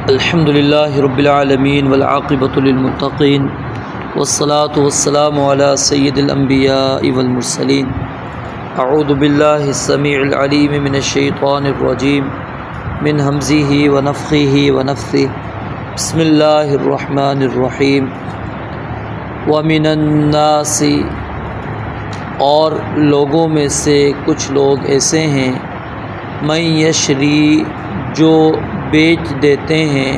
अल्हम्दुलिल्लाहि रब्बिल आलमीन वल आक़िबतु लिल मुत्तक़ीन वस्सलातु वस्सलामु अला सय्यिदिल अंबियाइ वल मुरसलीन। अऊज़ु बिल्लाहि स्समीइल अलीम मिनश शैतानिर रजीम मिन हमज़िही व नफ़्ख़िही व नफ़्थिही। बिस्मिल्लाहिर रहमानिर रहीम। व मिनन नासी, और लोगों में से कुछ लोग ऐसे हैं, मैं यशरी, जो बेच देते हैं,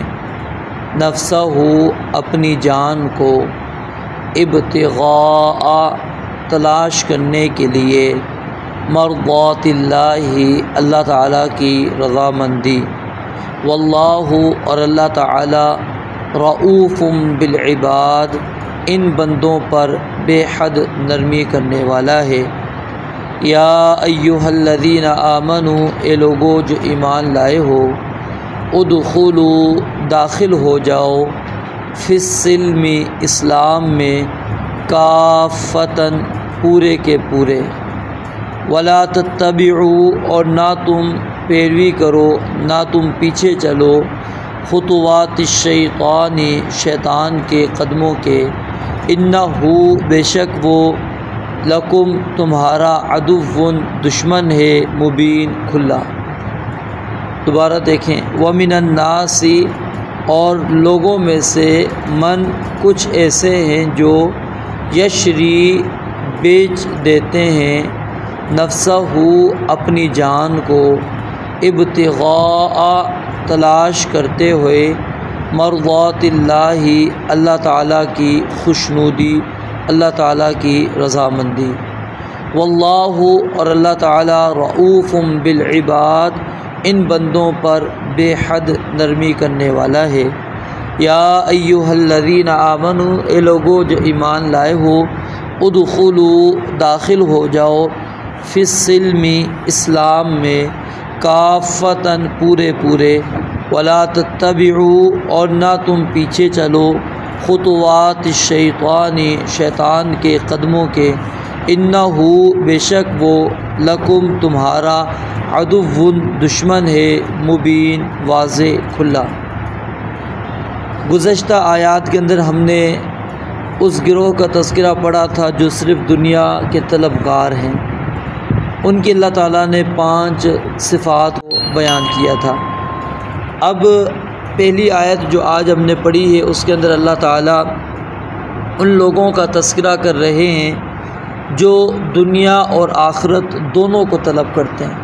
नफ्सहू, अपनी जान को, इब्तिग़ा, तलाश करने के लिए, मर्ज़ातिल्लाहि, अल्लाह ताला की रज़ामंदी, वल्लाहु, और अल्लाह ताला रऊफ़ुम बिल इबाद, इन बंदों पर बेहद नरमी करने वाला है। या अय्युहल्लज़ीना आमनू, ए लोगो जो ईमान लाए हो, उदखुलू, दाखिल हो जाओ, फिस्सिल्मी, इस्लाम में, काफ़तन, पूरे के पूरे, वला तत्तबिऊ, और ना तुम पैरवी करो, ना तुम पीछे चलो, खुतवातिश शैतानी, शैतान के कदमों के, इन्नहु, बेशक वो, लकुम, तुम्हारा, अदुव्वुन, दुश्मन है, मुबीन, खुला। दोबारा देखें, व मिनन नासी, और लोगों में से, मन, कुछ ऐसे हैं जो यशरी, बेच देते हैं, नफ्सहू, अपनी जान को, इब्तिग़ा, तलाश करते हुए, मर्ज़ातिल्लाहि, अल्लाह ताला की खुशनुदी, अल्लाह ताला की रज़ामंदी, वल्लाहु, और अल्लाह ताला रऊफ़ुम बिल इबाद, इन बंदों पर बेहद नरमी करने वाला है। या अय्युहल्लज़ीना आमनू, ए लोगो जो ईमान लाए हो, उदखुलू, दाखिल हो जाओ, फिस्सिल्मी, इस्लाम में, काफ़तन, पूरे पूरे, वला तत्तबिऊ, और ना तुम पीछे चलो, खुतवातिश शैतानी, शैतान के कदमों के, इन्नहु, बेशक वो, लकुम, तुम्हारा, अदुव्वुन, दुश्मन है, मुबीन, वाज़े, खुला। गुज़श्ता आयात के अंदर हमने उस गिरोह का तज़किरा पढ़ा था जो सिर्फ़ दुनिया के तलबगार हैं। उनकी अल्लाह ताला ने 5 सिफ़ात को बयान किया था। अब पहली आयत जो आज हमने पढ़ी है उसके अंदर अल्लाह ताला उन लोगों का तज़किरा कर रहे हैं जो दुनिया और आखिरत दोनों को तलब करते हैं,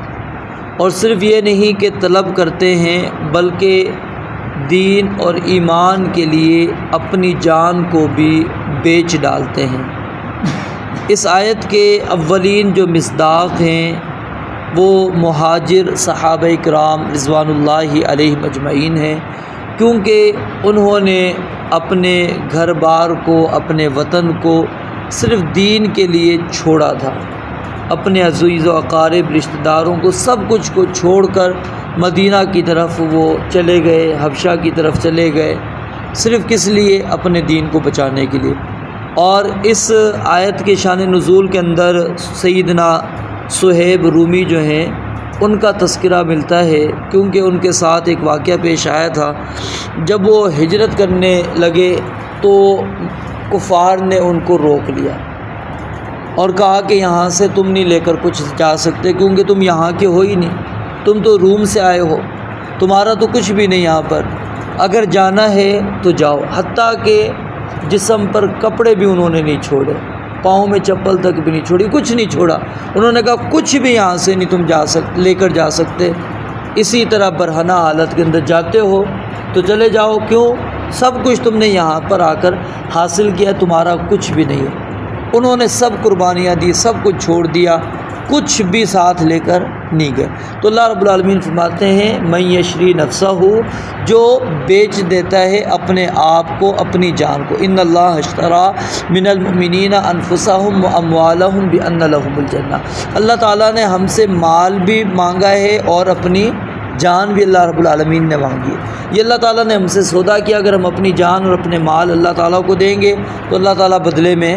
और सिर्फ़ ये नहीं कि तलब करते हैं बल्कि दीन और ईमान के लिए अपनी जान को भी बेच डालते हैं। इस आयत के अव्वलीन जो मिस्दाक़ हैं वो मुहाजिर सहाबा किराम रिज़वानुल्लाहि अलैहिम अजमईन हैं, क्योंकि उन्होंने अपने घर बार को, अपने वतन को सिर्फ़ दीन के लिए छोड़ा था। अपने अज़ीज़ व अक़ारिब, रिश्तेदारों को, सब कुछ को छोड़कर मदीना की तरफ वो चले गए, हबशा की तरफ चले गए, सिर्फ़ किस लिए? अपने दीन को बचाने के लिए। और इस आयत के शान नुज़ूल के अंदर सैयदना सुहैब रूमी जो हैं उनका तज़किरा मिलता है, क्योंकि उनके साथ एक वाक़या पेश आया था। जब वो हिजरत करने लगे तो कुफ़ार ने उनको रोक लिया और कहा कि यहाँ से तुम नहीं लेकर कुछ जा सकते, क्योंकि तुम यहाँ के हो ही नहीं, तुम तो रूम से आए हो, तुम्हारा तो कुछ भी नहीं यहाँ पर, अगर जाना है तो जाओ। हत्ता कि जिस्म पर कपड़े भी उन्होंने नहीं छोड़े, पाँव में चप्पल तक भी नहीं छोड़ी, कुछ नहीं छोड़ा। उन्होंने कहा कुछ भी यहाँ से नहीं तुम लेकर जा सकते, इसी तरह बरहना हालत के अंदर जाते हो तो चले जाओ, क्यों? सब कुछ तुमने यहाँ पर आकर हासिल किया, तुम्हारा कुछ भी नहीं है। उन्होंने सब कुर्बानियाँ दी, सब कुछ छोड़ दिया, कुछ भी साथ लेकर नहीं गए। तो अल्लाह रब्बुल आलमीन फरमाते हैं, मैं यशरी नफ्सहू, जो बेच देता है अपने आप को, अपनी जान को, इन्नल्लाह अश्तरा मिनल मुमिनीना अनफुसहुम व अम्वालहुम बिअन्न लहुमुल जन्नह। अल्लाह ताला ने हमसे माल भी मांगा है और अपनी जान भी अल्लाह रब्बुल आलमीन ने मांगी है। ये अल्लाह ताला ने हमसे सौदा किया, अगर हम अपनी जान और अपने माल अल्लाह ताला को देंगे तो अल्लाह ताला बदले में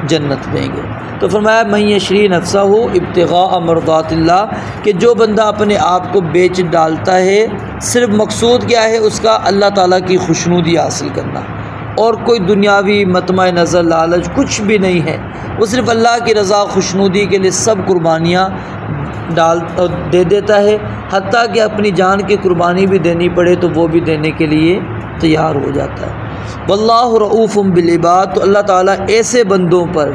जन्नत देंगे। तो फरमाया मैं यशरी नफ्सा हो इब्तिगा मरदातिल्लाह कि जो बंदा अपने आप को बेच डालता है, सिर्फ मकसूद क्या है उसका, अल्लाह ताला की खुशनुदी हासिल करना, और कोई दुनियावी मतमा नज़र लालच कुछ भी नहीं है। वो सिर्फ अल्लाह की रज़ा खुशनुदी के लिए सब कुर्बानियाँ दे देता है, हत्ता कि अपनी जान की कुर्बानी भी देनी पड़े तो वो भी देने के लिए तैयार हो जाता है। वल्लाहु रऊफ़ुम बिल इबाद। तो अल्लाह ताला ऐसे बंदों पर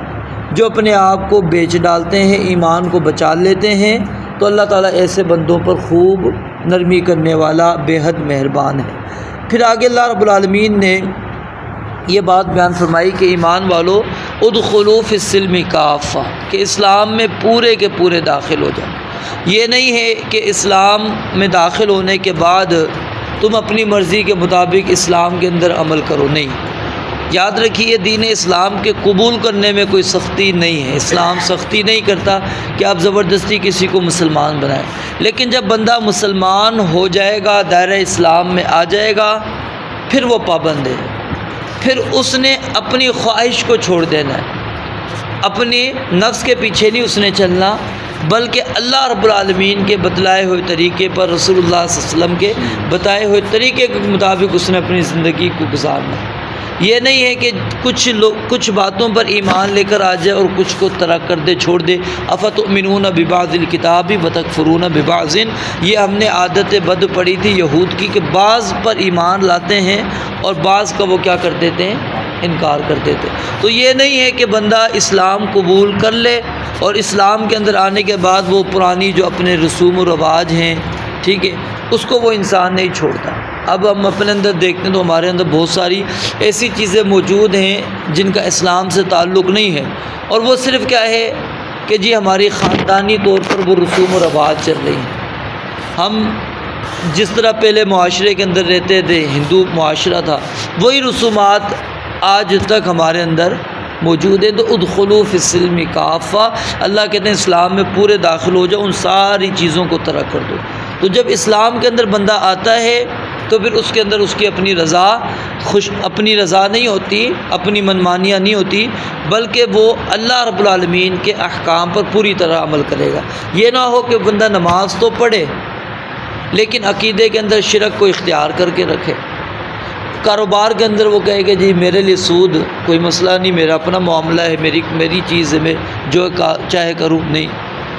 जो अपने आप को बेच डालते हैं, ईमान को बचा लेते हैं, तो अल्लाह ताला ऐसे बंदों पर खूब नरमी करने वाला, बेहद मेहरबान है। फिर आगे अल्लाह रब्बुल आलमीन ने ये बात बयान फरमाई कि ईमान वालों उदखुलू फिस्सिल्मि काफ़ा, कि इस्लाम में पूरे के पूरे दाखिल हो जाओ। ये नहीं है कि इस्लाम में दाखिल होने के बाद तुम अपनी मर्ज़ी के मुताबिक इस्लाम के अंदर अमल करो, नहीं। याद रखिए दीन इस्लाम के कबूल करने में कोई सख्ती नहीं है। इस्लाम सख्ती नहीं करता कि आप ज़बरदस्ती किसी को मुसलमान बनाएं, लेकिन जब बंदा मुसलमान हो जाएगा, दायरा इस्लाम में आ जाएगा, फिर वो पाबंद है, फिर उसने अपनी ख्वाहिश को छोड़ देना है, अपने नफ्स के पीछे नहीं उसने चलना, बल्कि अल्लाह रब्बुल आलमीन के बतलाए हुए तरीके पर, रसूलुल्लाह सल्लल्लाहु अलैहि वसल्लम के बताए हुए तरीके के मुताबिक उसने अपनी ज़िंदगी को गुजारना है। ये नहीं है कि कुछ लोग कुछ बातों पर ईमान लेकर आ जाए और कुछ को तरक कर दे, छोड़ दे। अफ़तुमिनून बिबाज़िल किताबी व तकफ़ुरून बिबाज़िन, ये हमने आदत बद पड़ी थी यहूद की कि बाज़ पर ईमान लाते हैं और बाज़ का वो क्या कर देते हैं, इनकार कर देते। तो ये नहीं है कि बंदा इस्लाम कबूल कर ले और इस्लाम के अंदर आने के बाद वो पुरानी जो अपने रसूम व रवाज हैं, ठीक है, उसको वो इंसान नहीं छोड़ता। अब हम अपने अंदर देखते हैं तो हमारे अंदर बहुत सारी ऐसी चीज़ें मौजूद हैं जिनका इस्लाम से ताल्लुक़ नहीं है, और वो सिर्फ़ क्या है कि जी हमारी ख़ानदानी तौर पर वो रसूम व रवाज चल रही हैं। हम जिस तरह पहले मुआशरे के अंदर रहते थे, हिंदू मुआशरा था, वही रसूमात आज तक हमारे अंदर मौजूद है। तो उदखुलू फिस्सिल्मि काफ़ा, अल्लाह कहते हैं इस्लाम में पूरे दाखिल हो जाओ, उन सारी चीज़ों को तरक कर दो। तो जब इस्लाम के अंदर बंदा आता है तो फिर उसके अंदर उसकी अपनी रज़ा नहीं होती, अपनी मनमानियाँ नहीं होती, बल्कि वो अल्लाह रब्बुल आलमीन के अहकाम पर पूरी तरह अमल करेगा। ये ना हो कि बंदा नमाज तो पढ़े लेकिन अकीदे के अंदर शिरक को इख्तियार करके रखे, कारोबार के अंदर वो कहे कि जी मेरे लिए सूद कोई मसला नहीं, मेरा अपना मामला है, मेरी चीज़ है, मैं जो चाहे करूँ, नहीं,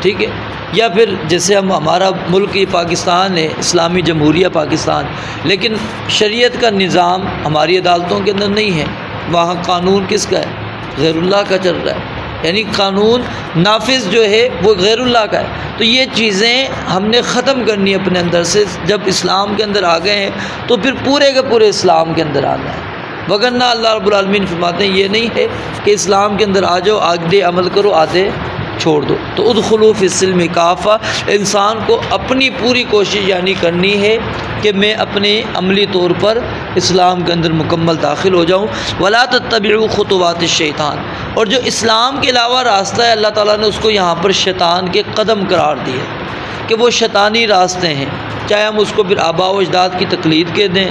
ठीक है। या फिर जैसे हमारा मुल्क ही पाकिस्तान है, इस्लामी जमहूरिया पाकिस्तान, लेकिन शरीयत का निज़ाम हमारी अदालतों के अंदर नहीं है। वहाँ कानून किसका है, गैरुल्लाह का चल रहा है, यानी कानून नाफिज जो है वो गैरुल्लाह का है। तो ये चीज़ें हमने ख़त्म करनी है अपने अंदर से। जब इस्लाम के अंदर आ गए हैं तो फिर पूरे के पूरे इस्लाम के अंदर आना है, वगरना अल्लाह रब्बुल आलमीन फरमाते हैं ये नहीं है कि इस्लाम के अंदर आ जाओ, आधे अमल करो आधे छोड़ दो। तो उदखुलू फिस्सिल्मि काफ़ा, इंसान को अपनी पूरी कोशिश यानी करनी है कि मैं अपने अमली तौर पर इस्लाम के अंदर मुकम्मल दाखिल हो जाऊँ। वला तत्तबिउ खुतुवात शैतान, और जो इस्लाम के अलावा रास्ता है अल्लाह ताला ने उसको यहाँ पर शैतान के कदम करार दिए कि वो शैतानी रास्ते हैं, चाहे हम उसको फिर आबा व अजदाद की तकलीद कह दें,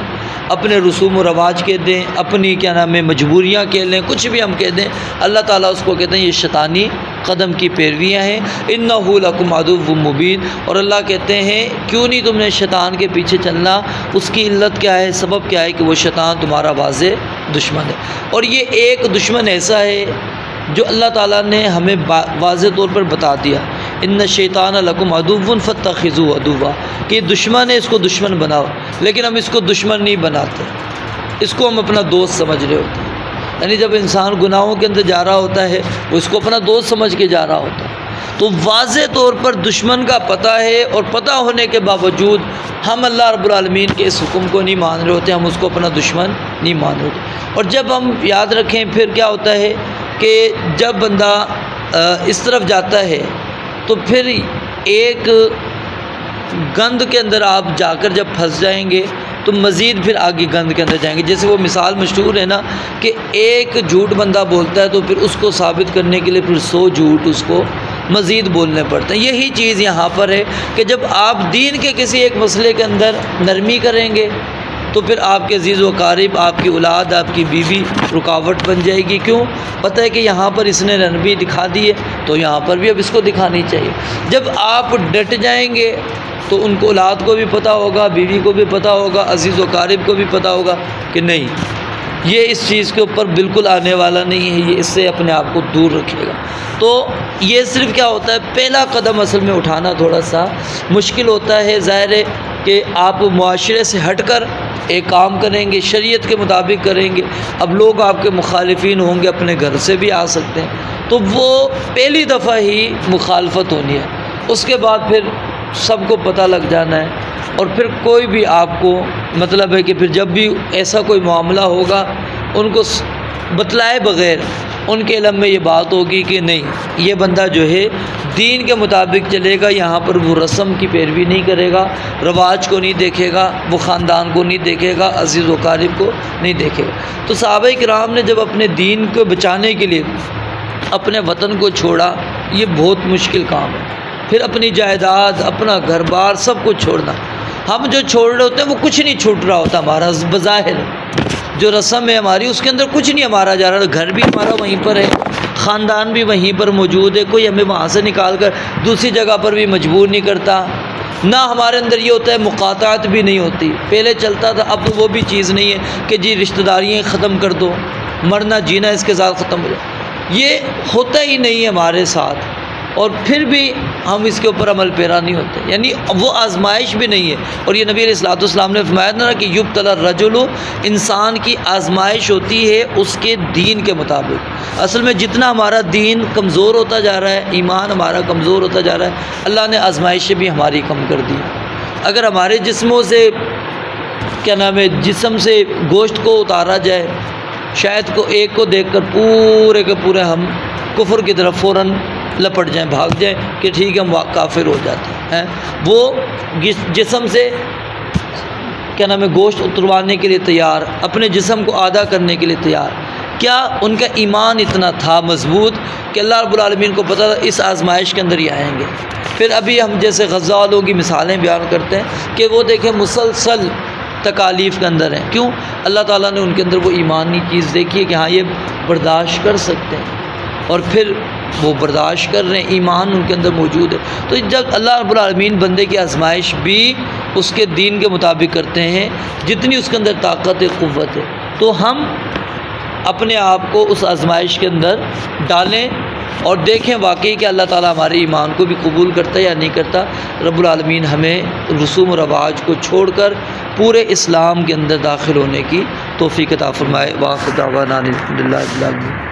अपने रसूम व रवाज कह दें, अपनी क्या नाम है मजबूरियाँ कह लें, कुछ भी हम कह दें, अल्लाह ताला उसको कहते हैं ये शैतानी कदम की पैरवियाँ हैं। इन्नहु लकुम अदुव्वुम मुबीन, और अल्लाह कहते हैं क्यों नहीं तुमने शैतान के पीछे चलना, उसकी इल्लत क्या है, सबब क्या है कि वो शैतान तुम्हारा वाज़े दुश्मन है। और ये एक दुश्मन ऐसा है जो अल्लाह ताला ने हमें वाज़े तौर पर बता दिया, इन्न शैतान लकुम अदुव्वुन फत्तखिज़ू अदुव्वा, कि दुश्मन है इसको दुश्मन बनाओ, लेकिन हम इसको दुश्मन नहीं बनाते, इसको हम अपना दोस्त समझ रहे होते हैं। यानी जब इंसान गुनाहों के अंदर जा रहा होता है वो इसको अपना दोस्त समझ के जा रहा होता है। तो वाज़े तौर पर दुश्मन का पता है, और पता होने के बावजूद हम अल्लाह रब्बुल आलमीन के इस हुक्म को नहीं मान रहे होते, हम उसको अपना दुश्मन नहीं मान रहे होते। और जब हम याद रखें फिर क्या होता है कि जब बंदा इस तरफ जाता है तो फिर एक गंद के अंदर आप जाकर जब फंस जाएंगे तो मज़ीद फिर आगे गंद के अंदर जाएंगे। जैसे वो मिसाल मशहूर है ना कि एक झूठ बंदा बोलता है तो फिर उसको साबित करने के लिए फिर 100 झूठ उसको मज़ीद बोलने पड़ते हैं। यही चीज़ यहाँ पर है कि जब आप दीन के किसी एक मसले के अंदर नरमी करेंगे तो फिर आपके अजीज़ व क़रीब, आपकी औलाद, आपकी बीवी रुकावट बन जाएगी। क्यों? पता है कि यहाँ पर इसने नरमी दिखा दी है तो यहाँ पर भी अब इसको दिखानी चाहिए। जब आप डट जाएंगे तो उनको, औलाद को भी पता होगा, बीवी को भी पता होगा, अजीज़ व क़रीब को भी पता होगा कि नहीं, ये इस चीज़ के ऊपर बिल्कुल आने वाला नहीं है, ये इससे अपने आप को दूर रखेगा। तो ये सिर्फ क्या होता है, पहला कदम असल में उठाना थोड़ा सा मुश्किल होता है। ज़ाहिर है कि आप मुआशरे से हटकर एक काम करेंगे, शरीयत के मुताबिक करेंगे। अब लोग आपके मुखालिफिन होंगे, अपने घर से भी आ सकते हैं, तो वो पहली दफ़ा ही मुखालफत होनी है, उसके बाद फिर सबको पता लग जाना है। और फिर कोई भी आपको, मतलब है कि फिर जब भी ऐसा कोई मामला होगा, उनको बतलाए बग़ैर उनके इल्म में ये बात होगी कि नहीं, ये बंदा जो है दीन के मुताबिक चलेगा, यहाँ पर वो रस्म की पैरवी नहीं करेगा, रवाज को नहीं देखेगा, वो ख़ानदान को नहीं देखेगा, अज़ीज़ व क़रीब को नहीं देखेगा। तो सहाबा किराम ने जब अपने दीन को बचाने के लिए अपने वतन को छोड़ा, ये बहुत मुश्किल काम है। फिर अपनी जायदाद, अपना घर बार सब कुछ छोड़ना, हम जो छोड़ रहे होते हैं वो कुछ नहीं छूट रहा होता हमारा, बज़ाहिर जो रस्म है हमारी उसके अंदर कुछ नहीं हमारा जा रहा, घर भी हमारा वहीं पर है, ख़ानदान भी वहीं पर मौजूद है, कोई हमें वहाँ से निकाल कर दूसरी जगह पर भी मजबूर नहीं करता। ना हमारे अंदर ये होता है, मुक़ातात भी नहीं होती, पहले चलता था, अब तो वो भी चीज़ नहीं है कि जी रिश्तेदारियाँ ख़त्म कर दो, मरना जीना इसके साथ ख़त्म हो जाए, ये होता ही नहीं है हमारे साथ। और फिर भी हम इसके ऊपर अमल पैरा नहीं होते, यानी वो आजमाइश भी नहीं है। और ये नबी अलैहिस्सलातु वस्सलाम ने फरमाया ना कि युब्तला रजुलु, इंसान की आजमाइश होती है उसके दीन के मुताबिक। असल में जितना हमारा दीन कमज़ोर होता जा रहा है, ईमान हमारा कमज़ोर होता जा रहा है, अल्लाह ने आजमाइशें भी हमारी कम कर दी। अगर हमारे जिस्मों से, क्या नाम है, जिस्म से गोश्त को उतारा जाए, शायद को एक को देख कर पूरे के पूरे हम कुफ्र की तरफ फ़ौरन लपट जाएं, भाग जाएं कि ठीक है हम काफिर हो जाते हैं। वो जिस्म से, क्या नाम है, गोश्त उतरवाने के लिए तैयार, अपने जिस्म को आधा करने के लिए तैयार। क्या उनका ईमान इतना था मजबूत कि अल्लाह रब्बुल आलमीन को पता था इस आजमाइश के अंदर ही आएंगे। फिर अभी हम जैसे गज़ा वालों की मिसालें बयान करते हैं कि वो देखें मुसलसल तकालीफ़ के अंदर हैं। क्यों? अल्लाह ताला ने उनके अंदर वो ईमानी चीज़ देखी है कि हाँ ये बर्दाश्त कर सकते हैं, और फिर वो बर्दाश्त कर रहे हैं, ईमान उनके अंदर मौजूद है। तो जब अल्लाह रब्बुल आलमीन बंदे की आजमाइश भी उसके दीन के मुताबिक करते हैं, जितनी उसके अंदर ताकत है, क़ुव्वत है, तो हम अपने आप को उस आजमाइश के अंदर डालें और देखें वाकई कि अल्लाह ताला हमारे ईमान को भी कबूल करता है या नहीं करता। रब्बुल आलमीन हमें रसूम और रवाज को छोड़कर पूरे इस्लाम के अंदर दाखिल होने की तौफ़ीक़ अता फ़रमाए। वाक़िअ दावाना अनिल हम्दुलिल्लाहि रब्बिल आलमीन।